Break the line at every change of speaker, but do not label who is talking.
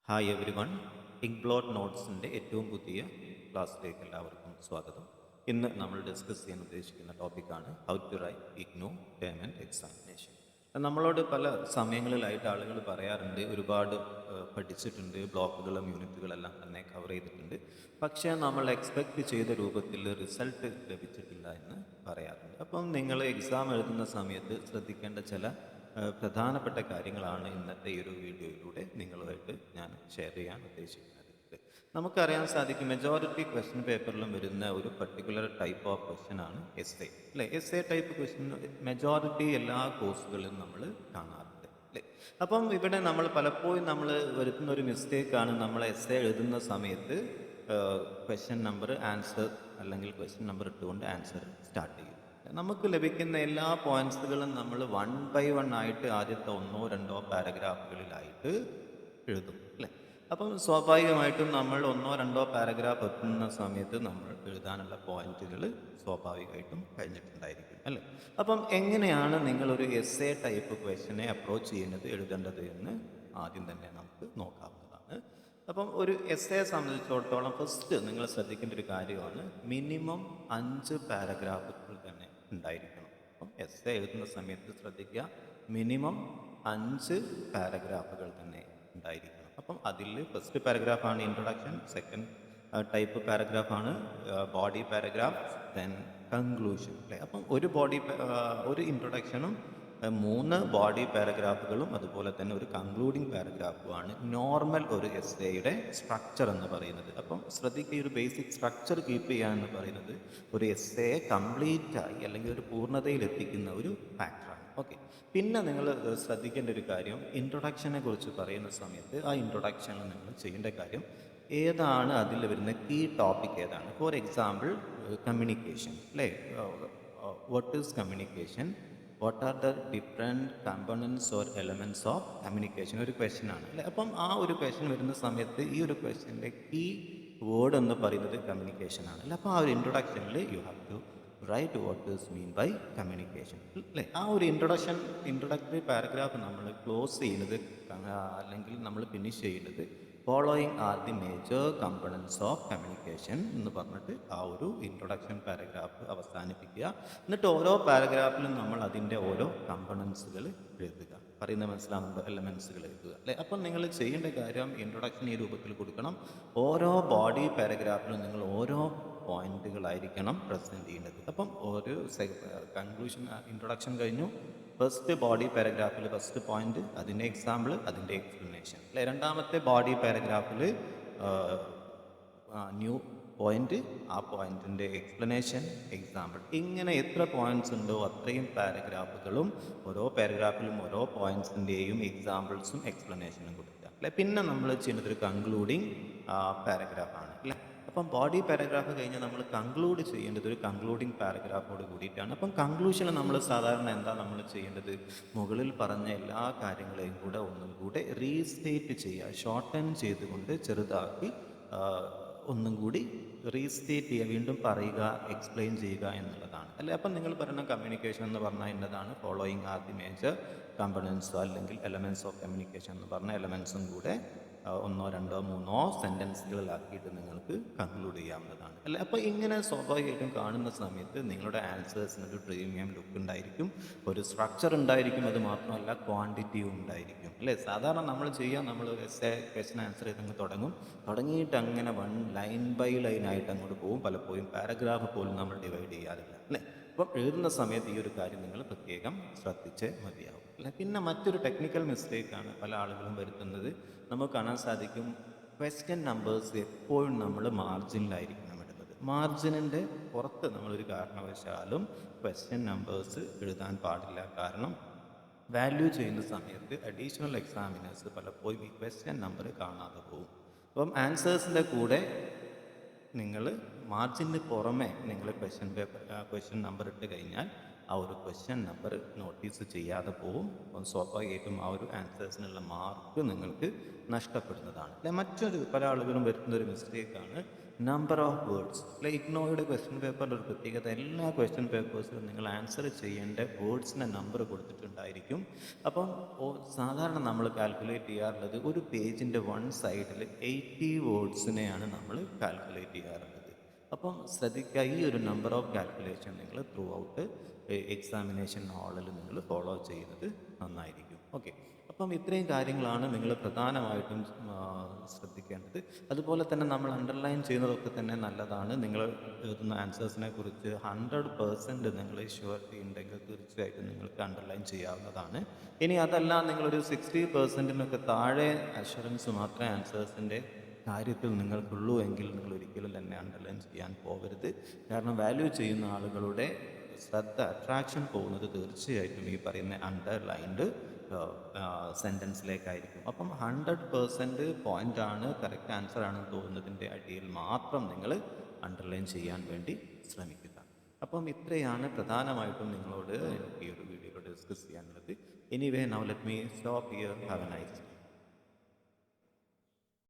Hi everyone. Inkblot നോട്ട്സിൻ്റെ ഏറ്റവും പുതിയ ക്ലാസ്സിലേക്ക് എല്ലാവർക്കും സ്വാഗതം. ഇന്ന് നമ്മൾ ഡിസ്കസ് ചെയ്യാൻ ഉദ്ദേശിക്കുന്ന ടോപ്പിക്കാണ് how to write IGNOU term end examination. നമ്മളോട് പല സമയങ്ങളിലായിട്ട് ആളുകൾ പറയാറുണ്ട്, ഒരുപാട് പഠിച്ചിട്ടുണ്ട്, ബ്ലോക്കുകളും യൂണിറ്റുകളെല്ലാം തന്നെ കവർ ചെയ്തിട്ടുണ്ട്, പക്ഷേ നമ്മൾ എക്സ്പെക്റ്റ് ചെയ്ത രൂപത്തിൽ റിസൾട്ട് ലഭിച്ചിട്ടില്ല എന്ന് പറയാറുണ്ട്. അപ്പം നിങ്ങൾ എക്സാം എഴുതുന്ന സമയത്ത് ശ്രദ്ധിക്കേണ്ട ചില പ്രധാനപ്പെട്ട കാര്യങ്ങളാണ് ഇന്നത്തെ ഈ ഒരു വീഡിയോയിലൂടെ നിങ്ങളുമായിട്ട് ഞാൻ ഷെയർ ചെയ്യാൻ ഉദ്ദേശിക്കുന്നത്. നമുക്കറിയാൻ സാധിക്കും, മെജോറിറ്റി ക്വസ്റ്റ്യൻ പേപ്പറിലും വരുന്ന ഒരു പർട്ടിക്കുലർ ടൈപ്പ് ഓഫ് ക്വസ്റ്റ്യൻ ആണ് എസ് എ അല്ലേ. S A type question majority എല്ലാ കോഴ്സുകളിലും നമ്മൾ കാണാറുണ്ട് അല്ലേ. അപ്പം ഇവിടെ നമ്മൾ പലപ്പോഴും നമ്മൾ വരുത്തുന്ന ഒരു മിസ്റ്റേക്കാണ്, നമ്മൾ എസ് എ എഴുതുന്ന സമയത്ത് ക്വസ്റ്റ്യൻ നമ്പർ ആൻസർ അല്ലെങ്കിൽ ക്വസ്റ്റ്യൻ നമ്പർ ഇട്ടുകൊണ്ട് ആൻസർ സ്റ്റാർട്ട് ചെയ്യും. നമുക്ക് ലഭിക്കുന്ന എല്ലാ പോയിന്റ്സുകളും നമ്മൾ 1 by 1 ആയിട്ട് ആദ്യത്തെ 1-2 പാരഗ്രാഫുകളിലായിട്ട് എഴുതും അല്ലേ. അപ്പം സ്വാഭാവികമായിട്ടും നമ്മൾ 1-2 പാരഗ്രാഫ് എത്തുന്ന സമയത്ത് നമ്മൾ എഴുതാനുള്ള പോയിന്റുകൾ സ്വാഭാവികമായിട്ടും കഴിഞ്ഞിട്ടുണ്ടായിരിക്കും അല്ലേ. അപ്പം എങ്ങനെയാണ് നിങ്ങളൊരു എസ് എ ടൈപ്പ് ക്വസ്റ്റ്യനെ അപ്രോച്ച് ചെയ്യുന്നത്, എഴുതേണ്ടത് എന്ന് ആദ്യം തന്നെ നമുക്ക് നോക്കാവുന്നതാണ്. അപ്പം ഒരു എസ് എയെ സംബന്ധിച്ചിടത്തോളം ഫസ്റ്റ് നിങ്ങൾ ശ്രദ്ധിക്കേണ്ട ഒരു കാര്യമാണ്, മിനിമം 5 പാരഗ്രാഫുകൾ തന്നെ ഉണ്ടായിരിക്കണം. അപ്പം എസ് എ എഴുതുന്ന സമയത്ത് ശ്രദ്ധിക്കുക, മിനിമം 5 പാരഗ്രാഫുകൾ തന്നെ ഉണ്ടായിരിക്കണം. അപ്പം അതിൽ ഫസ്റ്റ് പാരഗ്രാഫാണ് ഇൻട്രൊഡക്ഷൻ, സെക്കൻഡ് ടൈപ്പ് പാരഗ്രാഫാണ് ബോഡി പാരഗ്രാഫ്, ദെൻ കൺക്ലൂഷൻ അല്ലേ. അപ്പം ഒരു ഇൻട്രൊഡക്ഷനും 3 ബോഡി പാരഗ്രാഫുകളും അതുപോലെ തന്നെ ഒരു കൺക്ലൂഡിങ് പാരഗ്രാഫുമാണ് നോർമൽ ഒരു എസ് എയുടെ സ്ട്രക്ചർ എന്ന് പറയുന്നത്. അപ്പം ശ്രദ്ധിക്കുക, ഒരു ബേസിക് സ്ട്രക്ചർ കീപ്പ് ചെയ്യുക എന്ന് പറയുന്നത് ഒരു എസ് എയെ കംപ്ലീറ്റ് ആയി അല്ലെങ്കിൽ ഒരു പൂർണ്ണതയിൽ എത്തിക്കുന്ന ഒരു ഫാക്ടറാണ്. ഓക്കെ, പിന്നെ നിങ്ങൾ ശ്രദ്ധിക്കേണ്ട ഒരു കാര്യം, ഇൻട്രൊഡക്ഷനെ കുറിച്ച് പറയുന്ന സമയത്ത് ആ ഇൻട്രൊഡക്ഷനിൽ നിങ്ങൾ ചെയ്യേണ്ട കാര്യം, ഏതാണ് അതിൽ വരുന്ന കീ ടോപ്പിക് ഏതാണ്. ഫോർ എക്സാമ്പിൾ കമ്മ്യൂണിക്കേഷൻ അല്ലേ. What is communication, what are the different components or elements of communication, ഒരു ക്വസ്റ്റ്യൻ ആണ് അല്ലേ. അപ്പം ആ ഒരു ക്വസ്റ്റ്യൻ വരുന്ന സമയത്ത് ഈ ഒരു ക്വസ്റ്റ്യൻ്റെ കീ വേർഡ് എന്ന് പറയുന്നത് കമ്മ്യൂണിക്കേഷൻ ആണ് അല്ലേ. അപ്പോൾ ആ ഒരു ഇൻട്രൊഡക്ഷനിൽ you have to write what is mean by communication അല്ലേ. ആ ഒരു ഇൻട്രൊഡക്ടറി പാരഗ്രാഫ് നമ്മൾ ക്ലോസ് ചെയ്യുന്നത് അല്ലെങ്കിൽ നമ്മൾ ഫിനിഷ് ചെയ്യുന്നത് following are the major components of communication എന്ന് പറഞ്ഞിട്ട് ആ ഒരു ഇൻട്രൊഡക്ഷൻ പാരഗ്രാഫ് അവസാനിപ്പിക്കുക. എന്നിട്ട് ഓരോ പാരഗ്രാഫിലും നമ്മൾ അതിൻ്റെ ഓരോ കമ്പണൻസുകൾ എഴുതുക, പറയുന്ന മനസ്സിലാകുമ്പോൾ എലമെൻസുകൾ എഴുതുക അല്ലേ. അപ്പം നിങ്ങൾ ചെയ്യേണ്ട കാര്യം, ഇൻട്രൊഡക്ഷൻ ഈ രൂപത്തിൽ കൊടുക്കണം. ഓരോ ബോഡി പാരഗ്രാഫിലും നിങ്ങൾ ഓരോ പോയിന്റുകളായിരിക്കണം പ്രസൻറ്റ് ചെയ്യുന്നത്. അപ്പം ഒരു കൺക്ലൂഷൻ, ഇൻട്രൊഡക്ഷൻ കഴിഞ്ഞു, ഫസ്റ്റ് ബോഡി പാരഗ്രാഫിൽ ഫസ്റ്റ് പോയിന്റ്, അതിൻ്റെ എക്സാമ്പിൾ, അതിൻ്റെ എക്സ്പ്ലനേഷൻ അല്ലെ. രണ്ടാമത്തെ ബോഡി പാരഗ്രാഫിൽ ന്യൂ പോയിന്റ്, ആ പോയിന്റിൻ്റെ എക്സ്പ്ലനേഷൻ, എക്സാമ്പിൾ. ഇങ്ങനെ എത്ര പോയിന്റ്സ് ഉണ്ടോ അത്രയും പാരഗ്രാഫുകളും ഓരോ പാരഗ്രാഫിലും ഓരോ പോയിന്റ്സിൻ്റെയും എക്സാമ്പിൾസും എക്സ്പ്ലനേഷനും കൊടുക്കുക അല്ലെ. പിന്നെ നമ്മൾ ചെയ്യുന്നത് ഒരു കൺക്ലൂഡിങ് പാരഗ്രാഫാണ് അല്ലേ. അപ്പം ബോഡി പാരഗ്രാഫ് കഴിഞ്ഞ് നമ്മൾ കൺക്ലൂഡ് ചെയ്യേണ്ടത് ഒരു കൺക്ലൂഡിങ് പാരഗ്രാഫോട് കൂടിയിട്ടാണ്. അപ്പം കൺക്ലൂഷനിൽ നമ്മൾ സാധാരണ എന്താ നമ്മൾ ചെയ്യേണ്ടത്, മുകളിൽ പറഞ്ഞ എല്ലാ കാര്യങ്ങളെയും കൂടെ ഒന്നും കൂടെ റീസ്റ്റേറ്റ് ചെയ്യുക, ഷോർട്ടൻ ചെയ്തുകൊണ്ട് ചെറുതാക്കി ഒന്നും കൂടി റീസ്റ്റേറ്റ് ചെയ്യുക, വീണ്ടും പറയുക, എക്സ്പ്ലെയിൻ ചെയ്യുക എന്നുള്ളതാണ് അല്ലേ. അപ്പം നിങ്ങൾ പറയുന്ന കമ്മ്യൂണിക്കേഷൻ എന്ന് പറഞ്ഞാൽ എന്നതാണ്, following are the major components അല്ലെങ്കിൽ എലമെൻറ്റ്സ് ഓഫ് കമ്മ്യൂണിക്കേഷൻ എന്ന് പറഞ്ഞ എലമെൻറ്റ്സും കൂടെ 1-2-3 സെൻറ്റൻസുകളിലാക്കിയിട്ട് നിങ്ങൾക്ക് കൺക്ലൂഡ് ചെയ്യാവുന്നതാണ് അല്ലേ. അപ്പോൾ ഇങ്ങനെ സ്വാഭാവികമായിട്ടും കാണുന്ന സമയത്ത് നിങ്ങളുടെ ആൻസേഴ്സിന് ഒരു പ്രീമിയം ലുക്ക് ഉണ്ടായിരിക്കും, ഒരു സ്ട്രക്ചർ ഉണ്ടായിരിക്കും, അത് മാത്രമല്ല ക്വാണ്ടിറ്റിയും ഉണ്ടായിരിക്കും അല്ലേ. സാധാരണ നമ്മൾ ചെയ്യാൻ, നമ്മൾ എസ് എ ക്വസ്റ്റ്യൻ ആൻസർ ചെയ്തങ്ങ് തുടങ്ങിയിട്ട് അങ്ങനെ ലൈൻ ബൈ ലൈൻ ആയിട്ട് അങ്ങോട്ട് പോകും. പലപ്പോഴും പാരഗ്രാഫ് പോലും നമ്മൾ ഡിവൈഡ് ചെയ്യാറില്ല അല്ലേ. അപ്പം എഴുതുന്ന സമയത്ത് ഈ ഒരു കാര്യം നിങ്ങൾ പ്രത്യേകം ശ്രദ്ധിച്ച് മതിയാവും അല്ലേ. പിന്നെ മറ്റൊരു ടെക്നിക്കൽ മിസ്റ്റേക്കാണ് പല ആളുകളും വരുത്തുന്നത്. നമുക്ക് കാണാൻ സാധിക്കും, ക്വസ്റ്റ്യൻ നമ്പേഴ്സ് എപ്പോഴും നമ്മൾ മാർജിനിലായിരിക്കണം ഇടുന്നത്. മാർജിനിൻ്റെ പുറത്ത് നമ്മളൊരു കാരണവശാലും ക്വസ്റ്റ്യൻ നമ്പേഴ്സ് എഴുതാൻ പാടില്ല. കാരണം വാല്യൂ ചെയ്യുന്ന സമയത്ത് അഡീഷണൽ എക്സാമിനേഴ്സ് പലപ്പോഴും ഈ ക്വസ്റ്റ്യൻ നമ്പർ കാണാതെ പോകും. അപ്പം ആൻസേഴ്സിൻ്റെ കൂടെ നിങ്ങൾ മാർജിന് പുറമെ നിങ്ങൾ ക്വസ്റ്റ്യൻ നമ്പർ ഇട്ട് കഴിഞ്ഞാൽ ആ ആ ഒരു ക്വസ്റ്റ്യൻ നമ്പർ നോട്ടീസ് ചെയ്യാതെ പോവും. അപ്പം സ്വാഭാവികമായിട്ടും ആ ഒരു ആൻസേഴ്സിനുള്ള മാർക്ക് നിങ്ങൾക്ക് നഷ്ടപ്പെടുന്നതാണ്. അല്ലെ, മറ്റൊരു പല ആളുകളും വരുന്നൊരു മിസ്റ്റേക്കാണ് നമ്പർ ഓഫ് വേർഡ്സ്. അല്ലെ, ഇഗ്നോയുടെ ക്വസ്റ്റ്യൻ പേപ്പറിൻ്റെ ഒരു പ്രത്യേകത, എല്ലാ ക്വസ്റ്റ്യൻ പേപ്പേഴ്സിലും നിങ്ങൾ ആൻസർ ചെയ്യേണ്ട വേർഡ്സിൻ്റെ നമ്പർ കൊടുത്തിട്ടുണ്ടായിരിക്കും. അപ്പം സാധാരണ നമ്മൾ കാൽക്കുലേറ്റ് ചെയ്യാറുള്ളത് ഒരു പേജിൻ്റെ വൺ സൈഡിൽ 80 വേർഡ്സിനെയാണ് നമ്മൾ കാൽക്കുലേറ്റ് ചെയ്യാറുള്ളത്. അപ്പം ശ്രദ്ധിക്കുക, ഈ ഒരു നമ്പർ ഓഫ് കാൽക്കുലേഷൻ നിങ്ങൾ ത്രൂ ഔട്ട് എക്സാമിനേഷൻ ഹാളിൽ നിങ്ങൾ ഫോളോ ചെയ്യുന്നത് നന്നായിരിക്കും. ഓക്കെ, അപ്പം ഇത്രയും കാര്യങ്ങളാണ് നിങ്ങൾ പ്രധാനമായിട്ടും ശ്രദ്ധിക്കേണ്ടത്. അതുപോലെ തന്നെ നമ്മൾ അണ്ടർലൈൻ ചെയ്യുന്നതൊക്കെ തന്നെ നല്ലതാണ്. നിങ്ങൾ എഴുതുന്ന ആൻസേഴ്സിനെ കുറിച്ച് 100% നിങ്ങൾ ഷുവർട്ടി ഉണ്ടെങ്കിൽ തീർച്ചയായിട്ടും നിങ്ങൾക്ക് അണ്ടർലൈൻ ചെയ്യാവുന്നതാണ്. ഇനി അതല്ല, നിങ്ങളൊരു 60%-നൊക്കെ താഴെ അഷുറൻസ് മാത്രമേ ആൻസേഴ്സിൻ്റെ കാര്യത്തിൽ നിങ്ങൾക്കുള്ളൂ എങ്കിൽ നിങ്ങൾ ഒരിക്കലും തന്നെ അണ്ടർലൈൻ ചെയ്യാൻ പോകരുത്. കാരണം വാല്യൂ ചെയ്യുന്ന ആളുകളുടെ ശ്രദ്ധ, അട്രാക്ഷൻ പോകുന്നത് തീർച്ചയായിട്ടും ഈ പറയുന്ന അണ്ടർലൈൻഡ് സെൻറ്റൻസിലേക്കായിരിക്കും. അപ്പം 100% പോയിൻ്റാണ്, കറക്റ്റ് ആൻസർ ആണെന്ന് തോന്നുന്നതിൻ്റെ അടിയിൽ മാത്രം നിങ്ങൾ അണ്ടർലൈൻ ചെയ്യാൻ വേണ്ടി ശ്രമിക്കുക. അപ്പം ഇത്രയാണ് പ്രധാനമായിട്ടും നിങ്ങളോട് എനിക്ക് ഈ ഒരു വീഡിയോയിൽ ഡിസ്കസ് ചെയ്യാനുള്ളത്. Anyway, now let me stop here. Have A nice day.